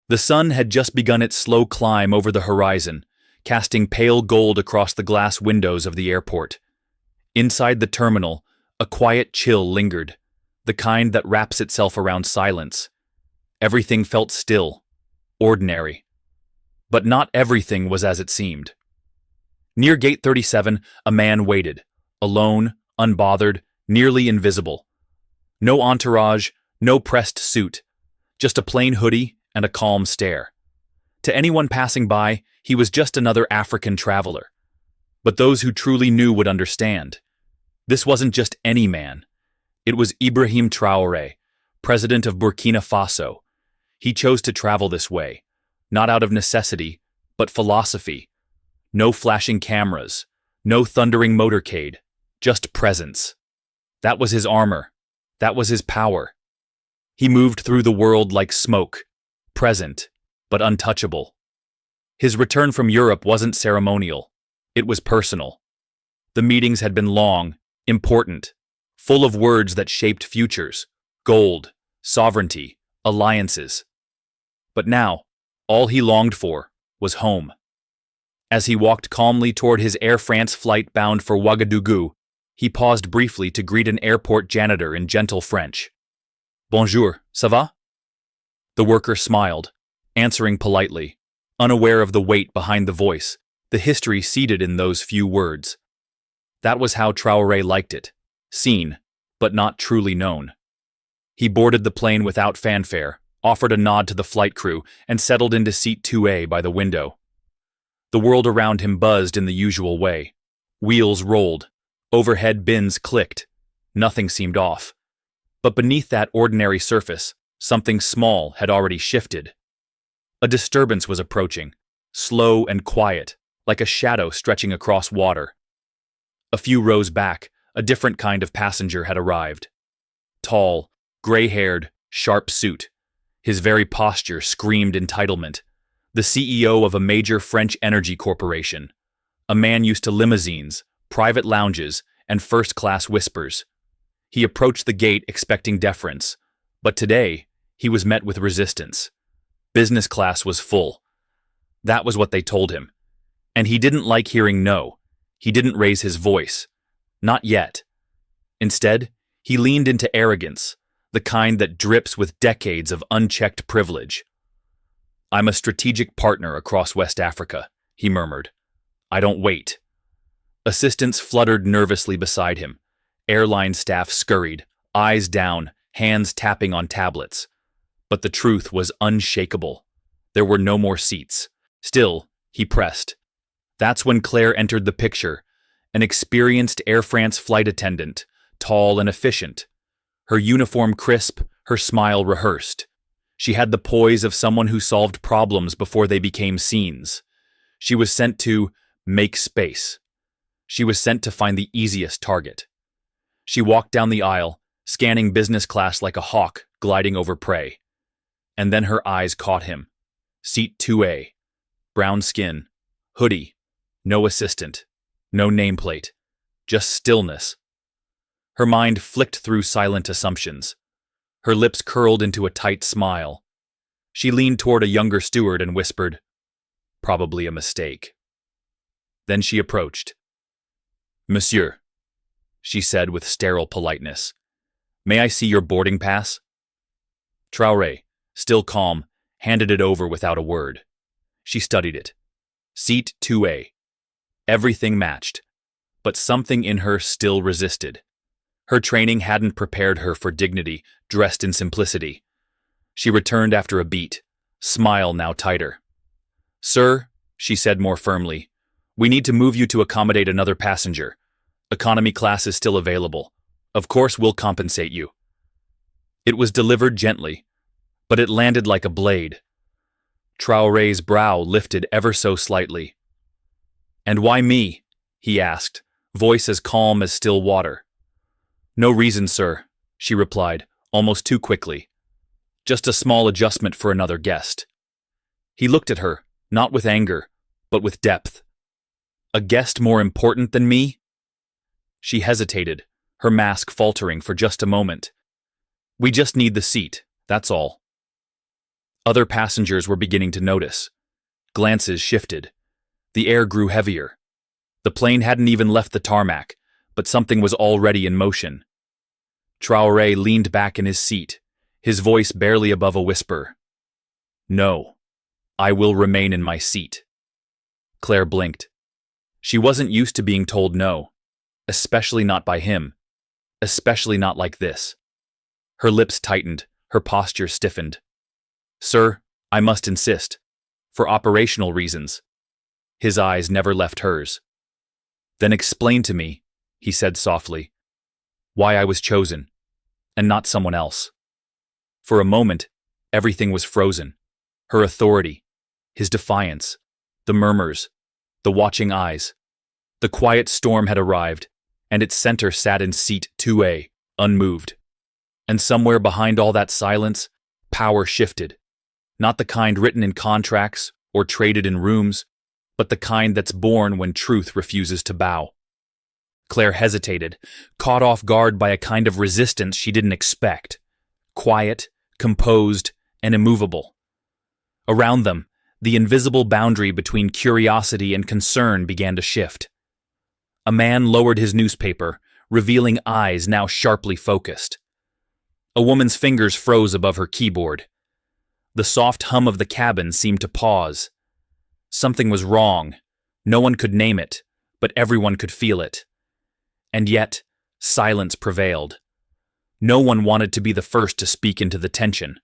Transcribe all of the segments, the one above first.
The sun had just begun its slow climb over the horizon, casting pale gold across the glass windows of the airport. Inside the terminal, a quiet chill lingered, the kind that wraps itself around silence. Everything felt still, ordinary. But not everything was as it seemed. Near Gate 37, a man waited, alone, unbothered, nearly invisible. No entourage, no pressed suit, just a plain hoodie and a calm stare. To anyone passing by, he was just another African traveler. But those who truly knew would understand. This wasn't just any man. It was Ibrahim Traore, president of Burkina Faso. He chose to travel this way, not out of necessity, but philosophy. No flashing cameras, no thundering motorcade, just presence. That was his armor. That was his power. He moved through the world like smoke, present, but untouchable. His return from Europe wasn't ceremonial. It was personal. The meetings had been long, important, full of words that shaped futures, gold, sovereignty, alliances. But now, all he longed for was home. As he walked calmly toward his Air France flight bound for Ouagadougou, he paused briefly to greet an airport janitor in gentle French. "Bonjour, ça va?" The worker smiled, answering politely, unaware of the weight behind the voice, the history seated in those few words. That was how Traoré liked it, seen, but not truly known. He boarded the plane without fanfare, offered a nod to the flight crew, and settled into seat 2A by the window. The world around him buzzed in the usual way. Wheels rolled, overhead bins clicked. Nothing seemed off. But beneath that ordinary surface, something small had already shifted. A disturbance was approaching, slow and quiet, like a shadow stretching across water. A few rows back, a different kind of passenger had arrived. Tall, gray-haired, sharp suit. His very posture screamed entitlement. The CEO of a major French energy corporation. A man used to limousines, private lounges, and first-class whispers. He approached the gate expecting deference, but today he was met with resistance. Business class was full. That was what they told him. And he didn't like hearing no. He didn't raise his voice. Not yet. Instead, he leaned into arrogance, the kind that drips with decades of unchecked privilege. "I'm a strategic partner across West Africa," he murmured. "I don't wait." Assistants fluttered nervously beside him. Airline staff scurried, eyes down, hands tapping on tablets. But the truth was unshakable. There were no more seats. Still, he pressed. That's when Claire entered the picture, an experienced Air France flight attendant, tall and efficient. Her uniform crisp, her smile rehearsed. She had the poise of someone who solved problems before they became scenes. She was sent to make space. She was sent to find the easiest target. She walked down the aisle, scanning business class like a hawk gliding over prey. And then her eyes caught him. Seat 2A. Brown skin. Hoodie. No assistant. No nameplate. Just stillness. Her mind flicked through silent assumptions. Her lips curled into a tight smile. She leaned toward a younger steward and whispered, "Probably a mistake." Then she approached. "Monsieur," she said with sterile politeness, "may I see your boarding pass?" Traoré, still calm, handed it over without a word. She studied it. Seat 2A. Everything matched, but something in her still resisted. Her training hadn't prepared her for dignity, dressed in simplicity. She returned after a beat, smile now tighter. "Sir," she said more firmly, "we need to move you to accommodate another passenger. Economy class is still available. Of course, we'll compensate you." It was delivered gently, but it landed like a blade. Traoré's brow lifted ever so slightly. "And why me?" he asked, voice as calm as still water. "No reason, sir," she replied, almost too quickly. "Just a small adjustment for another guest." He looked at her, not with anger, but with depth. "A guest more important than me?" She hesitated, her mask faltering for just a moment. "We just need the seat, that's all." Other passengers were beginning to notice. Glances shifted. The air grew heavier. The plane hadn't even left the tarmac, but something was already in motion. Traoré leaned back in his seat, his voice barely above a whisper. "No, I will remain in my seat." Claire blinked. She wasn't used to being told no, especially not by him, especially not like this. Her lips tightened, her posture stiffened. "Sir, I must insist. For operational reasons." His eyes never left hers. "Then explain to me," he said softly, "why I was chosen, and not someone else." For a moment, everything was frozen. Her authority, his defiance, the murmurs, the watching eyes. The quiet storm had arrived, and its center sat in seat 2A, unmoved. And somewhere behind all that silence, power shifted. Not the kind written in contracts or traded in rooms, but the kind that's born when truth refuses to bow. Claire hesitated, caught off guard by a kind of resistance she didn't expect. Quiet, composed, and immovable. Around them, the invisible boundary between curiosity and concern began to shift. A man lowered his newspaper, revealing eyes now sharply focused. A woman's fingers froze above her keyboard. The soft hum of the cabin seemed to pause. Something was wrong. No one could name it, but everyone could feel it. And yet, silence prevailed. No one wanted to be the first to speak into the tension.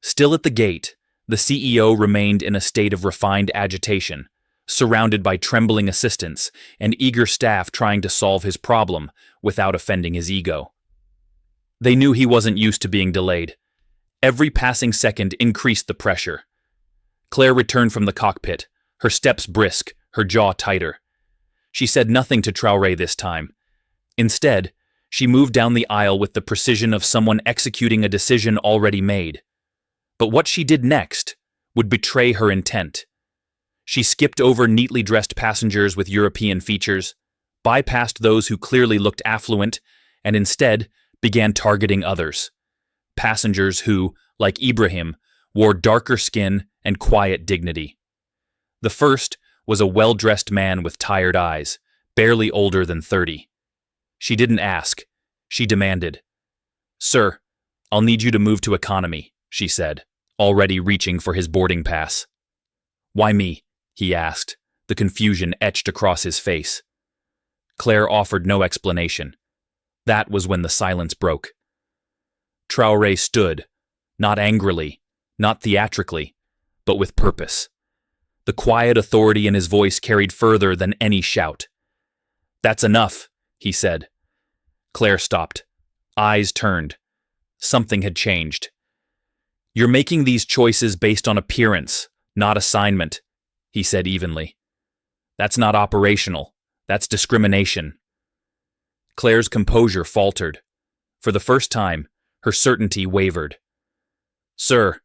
Still at the gate, the CEO remained in a state of refined agitation, surrounded by trembling assistants and eager staff trying to solve his problem without offending his ego. They knew he wasn't used to being delayed. Every passing second increased the pressure. Claire returned from the cockpit, her steps brisk, her jaw tighter. She said nothing to Traoré this time. Instead, she moved down the aisle with the precision of someone executing a decision already made. But what she did next would betray her intent. She skipped over neatly dressed passengers with European features, bypassed those who clearly looked affluent, and instead began targeting others. Passengers who, like Ibrahim, wore darker skin and quiet dignity. The first was a well-dressed man with tired eyes, barely older than 30. She didn't ask. She demanded. "Sir, I'll need you to move to economy," she said, already reaching for his boarding pass. "Why me?" he asked, the confusion etched across his face. Claire offered no explanation. That was when the silence broke. Traoré stood, not angrily, not theatrically, but with purpose. The quiet authority in his voice carried further than any shout. "That's enough," he said. Claire stopped. Eyes turned. Something had changed. "You're making these choices based on appearance, not assignment," he said evenly. "That's not operational. That's discrimination." Claire's composure faltered. For the first time, her certainty wavered. "Sir,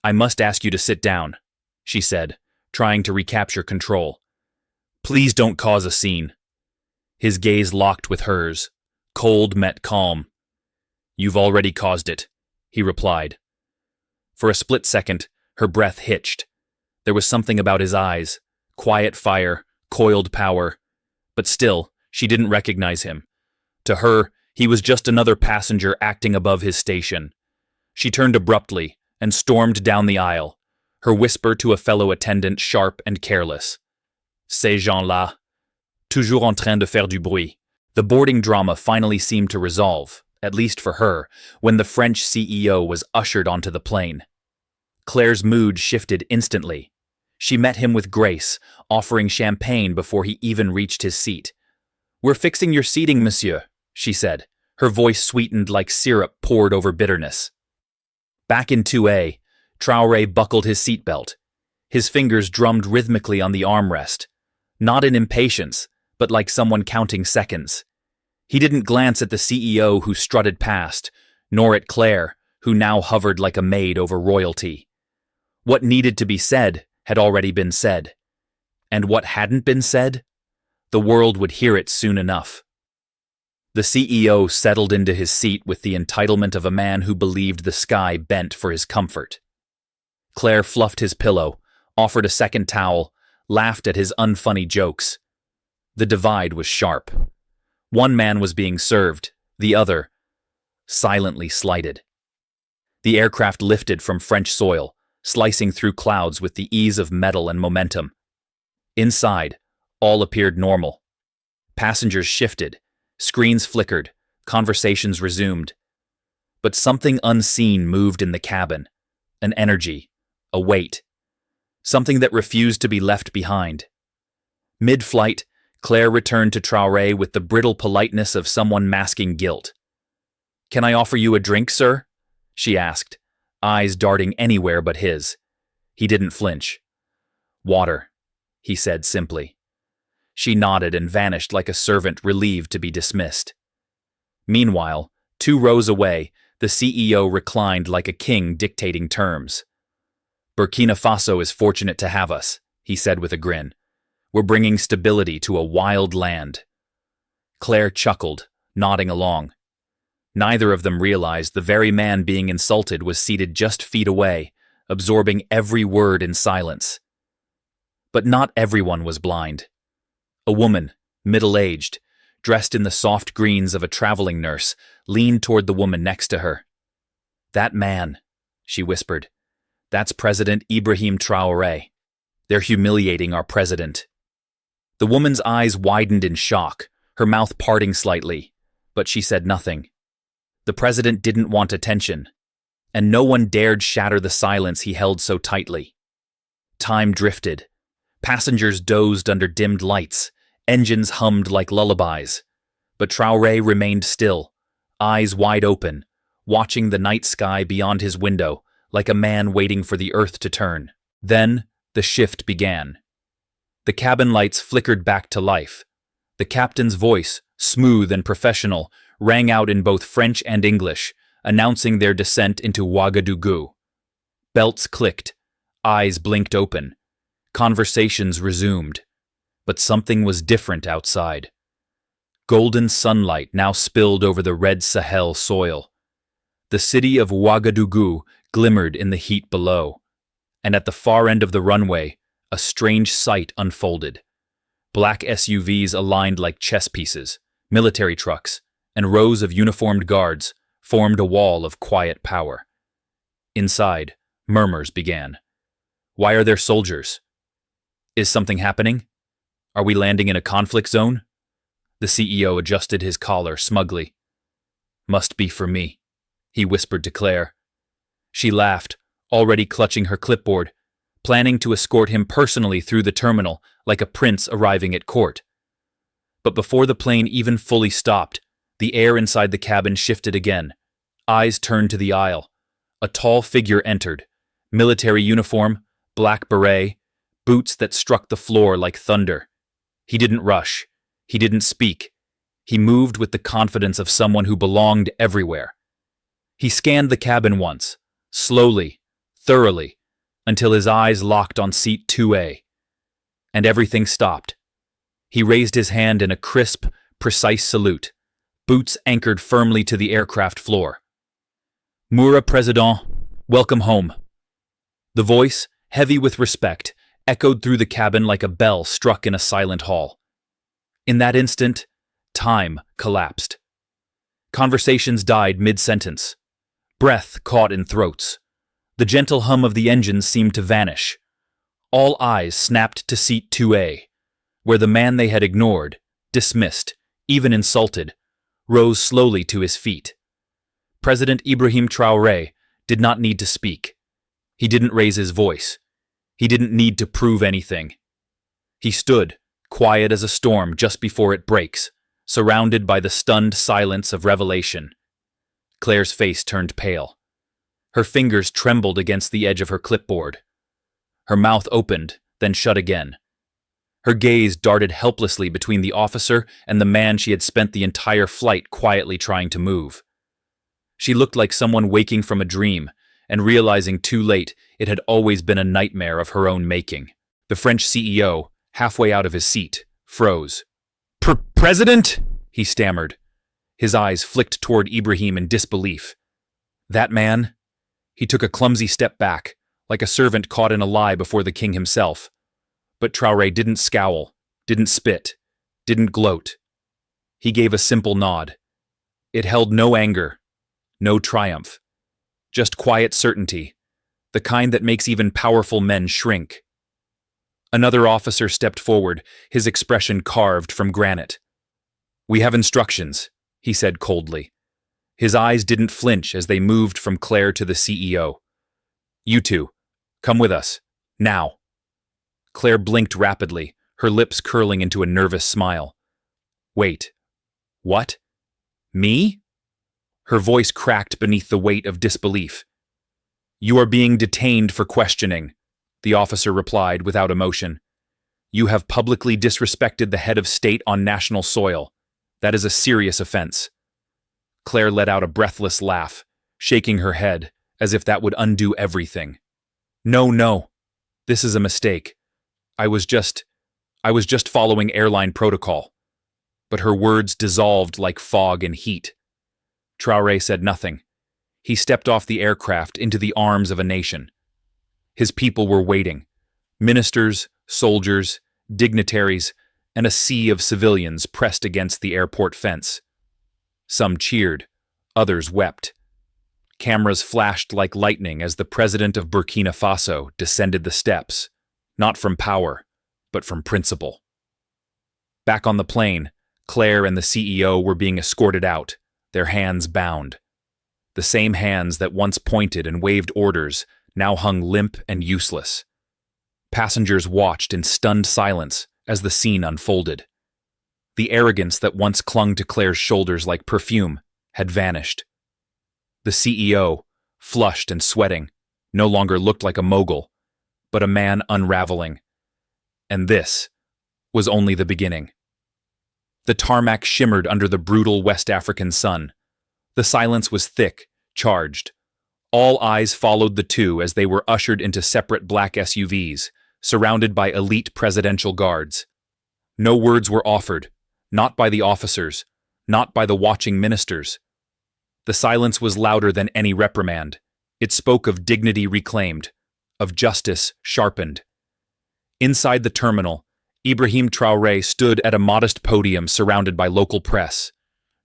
I must ask you to sit down," she said, trying to recapture control. "Please don't cause a scene." His gaze locked with hers. Cold met calm. "You've already caused it," he replied. For a split second, her breath hitched. There was something about his eyes, quiet fire, coiled power. But still, she didn't recognize him. To her, he was just another passenger acting above his station. She turned abruptly and stormed down the aisle, her whisper to a fellow attendant sharp and careless. "Ces gens-là, toujours en train de faire du bruit." The boarding drama finally seemed to resolve, at least for her, when the French CEO was ushered onto the plane. Claire's mood shifted instantly. She met him with grace, offering champagne before he even reached his seat. "We're fixing your seating, monsieur," she said, her voice sweetened like syrup poured over bitterness. Back in 2A, Traoré buckled his seatbelt. His fingers drummed rhythmically on the armrest, not in impatience, but like someone counting seconds. He didn't glance at the CEO who strutted past, nor at Claire, who now hovered like a maid over royalty. What needed to be said had already been said. And what hadn't been said? The world would hear it soon enough. The CEO settled into his seat with the entitlement of a man who believed the sky bent for his comfort. Claire fluffed his pillow, offered a second towel, laughed at his unfunny jokes. The divide was sharp. One man was being served, the other silently slighted. The aircraft lifted from French soil, slicing through clouds with the ease of metal and momentum. Inside, all appeared normal. Passengers shifted, screens flickered, conversations resumed. But something unseen moved in the cabin, an energy, a weight, something that refused to be left behind. Mid-flight, Claire returned to Traoré with the brittle politeness of someone masking guilt. "Can I offer you a drink, sir?" she asked, eyes darting anywhere but his. He didn't flinch. "Water," he said simply. She nodded and vanished like a servant relieved to be dismissed. Meanwhile, 2 rows away, the CEO reclined like a king dictating terms. "Burkina Faso is fortunate to have us," he said with a grin. "We're bringing stability to a wild land." Claire chuckled, nodding along. Neither of them realized the very man being insulted was seated just feet away, absorbing every word in silence. But not everyone was blind. A woman, middle-aged, dressed in the soft greens of a traveling nurse, leaned toward the woman next to her. "That man," she whispered, "that's President Ibrahim Traore. They're humiliating our president." The woman's eyes widened in shock, her mouth parting slightly, but she said nothing. The president didn't want attention, and no one dared shatter the silence he held so tightly. Time drifted. Passengers dozed under dimmed lights, engines hummed like lullabies. But Traoré remained still, eyes wide open, watching the night sky beyond his window like a man waiting for the earth to turn. Then the shift began. The cabin lights flickered back to life. The captain's voice, smooth and professional, rang out in both French and English, announcing their descent into Ouagadougou. Belts clicked, eyes blinked open. Conversations resumed. But something was different outside. Golden sunlight now spilled over the red Sahel soil. The city of Ouagadougou glimmered in the heat below, and at the far end of the runway, a strange sight unfolded. Black SUVs aligned like chess pieces, military trucks, and rows of uniformed guards formed a wall of quiet power. Inside, murmurs began. Why are there soldiers? Is something happening? Are we landing in a conflict zone? The CEO adjusted his collar smugly. Must be for me, he whispered to Claire. She laughed, already clutching her clipboard, planning to escort him personally through the terminal like a prince arriving at court. But before the plane even fully stopped, the air inside the cabin shifted again. Eyes turned to the aisle. A tall figure entered. Military uniform, black beret, boots that struck the floor like thunder. He didn't rush. He didn't speak. He moved with the confidence of someone who belonged everywhere. He scanned the cabin once, slowly, thoroughly, until his eyes locked on seat 2A. And everything stopped. He raised his hand in a crisp, precise salute, boots anchored firmly to the aircraft floor. Moura President, welcome home. The voice, heavy with respect, echoed through the cabin like a bell struck in a silent hall. In that instant, time collapsed. Conversations died mid-sentence. Breath caught in throats. The gentle hum of the engines seemed to vanish. All eyes snapped to seat 2A, where the man they had ignored, dismissed, even insulted, rose slowly to his feet. President Ibrahim Traore did not need to speak. He didn't raise his voice. He didn't need to prove anything. He stood, quiet as a storm just before it breaks, surrounded by the stunned silence of revelation. Claire's face turned pale. Her fingers trembled against the edge of her clipboard. Her mouth opened, then shut again. Her gaze darted helplessly between the officer and the man she had spent the entire flight quietly trying to move. She looked like someone waking from a dream, and realizing too late it had always been a nightmare of her own making. The French CEO, halfway out of his seat, froze. President? He stammered. His eyes flicked toward Ibrahim in disbelief. That man? He took a clumsy step back, like a servant caught in a lie before the king himself. But Traoré didn't scowl, didn't spit, didn't gloat. He gave a simple nod. It held no anger, no triumph, just quiet certainty, the kind that makes even powerful men shrink. Another officer stepped forward, his expression carved from granite. "We have instructions," he said coldly. His eyes didn't flinch as they moved from Claire to the CEO. "You two, come with us, now." Claire blinked rapidly, her lips curling into a nervous smile. "Wait. What? Me?" Her voice cracked beneath the weight of disbelief. "You are being detained for questioning," the officer replied without emotion. "You have publicly disrespected the head of state on national soil. That is a serious offense." Claire let out a breathless laugh, shaking her head, as if that would undo everything. No, this is a mistake. I was just following airline protocol." But her words dissolved like fog in heat. Traoré said nothing. He stepped off the aircraft into the arms of a nation. His people were waiting. Ministers, soldiers, dignitaries, and a sea of civilians pressed against the airport fence. Some cheered, others wept. Cameras flashed like lightning as the president of Burkina Faso descended the steps, not from power, but from principle. Back on the plane, Claire and the CEO were being escorted out, their hands bound. The same hands that once pointed and waved orders now hung limp and useless. Passengers watched in stunned silence as the scene unfolded. The arrogance that once clung to Claire's shoulders like perfume had vanished. The CEO, flushed and sweating, no longer looked like a mogul, but a man unraveling. And this was only the beginning. The tarmac shimmered under the brutal West African sun. The silence was thick, charged. All eyes followed the two as they were ushered into separate black SUVs, surrounded by elite presidential guards. No words were offered, not by the officers, not by the watching ministers. The silence was louder than any reprimand. It spoke of dignity reclaimed, of justice sharpened. Inside the terminal, Ibrahim Traore stood at a modest podium surrounded by local press.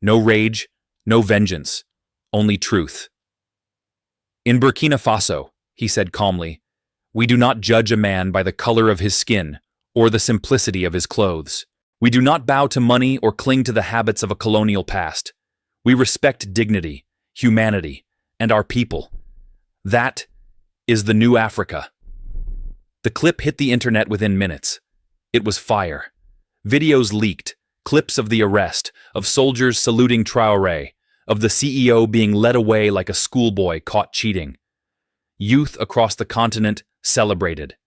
No rage, no vengeance, only truth. "In Burkina Faso," he said calmly, "we do not judge a man by the color of his skin or the simplicity of his clothes. We do not bow to money or cling to the habits of a colonial past. We respect dignity, humanity, and our people. That is the new Africa." The clip hit the internet within minutes. It was fire. Videos leaked, clips of the arrest, of soldiers saluting Traoré, of the CEO being led away like a schoolboy caught cheating. Youth across the continent celebrated.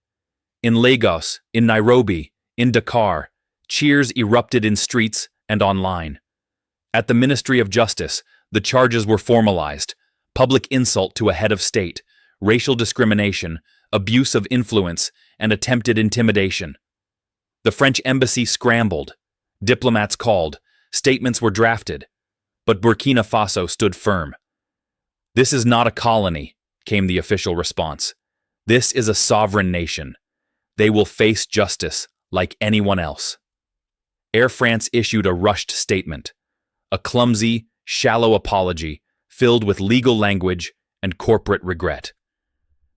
In Lagos, in Nairobi, in Dakar, cheers erupted in streets and online. At the Ministry of Justice, the charges were formalized: public insult to a head of state, racial discrimination, abuse of influence, and attempted intimidation. The French embassy scrambled. Diplomats called. Statements were drafted. But Burkina Faso stood firm. "This is not a colony," came the official response. "This is a sovereign nation. They will face justice like anyone else." Air France issued a rushed statement, a clumsy, shallow apology filled with legal language and corporate regret.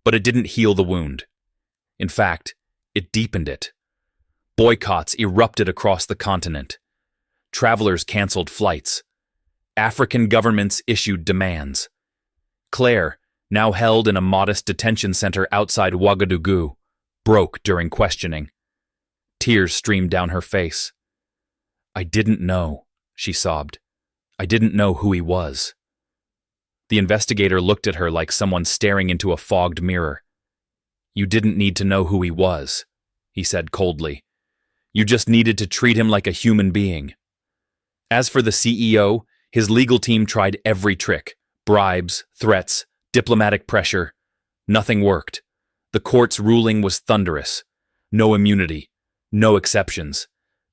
But it didn't heal the wound. In fact, it deepened it. Boycotts erupted across the continent. Travelers canceled flights. African governments issued demands. Claire, now held in a modest detention center outside Ouagadougou, broke during questioning. Tears streamed down her face. "I didn't know," she sobbed. "I didn't know who he was." The investigator looked at her like someone staring into a fogged mirror. "You didn't need to know who he was," he said coldly. "You just needed to treat him like a human being." As for the CEO, his legal team tried every trick: bribes, threats, diplomatic pressure. Nothing worked. The court's ruling was thunderous. No immunity, no exceptions.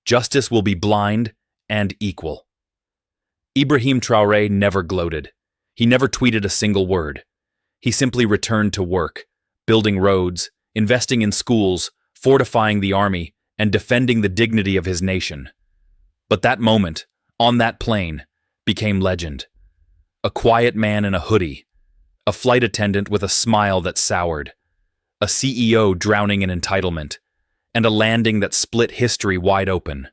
Justice will be blind and equal. Ibrahim Traore never gloated. He never tweeted a single word. He simply returned to work, building roads, investing in schools, fortifying the army, and defending the dignity of his nation. But that moment, on that plane, became legend. A quiet man in a hoodie, a flight attendant with a smile that soured, a CEO drowning in entitlement, and a landing that split history wide open.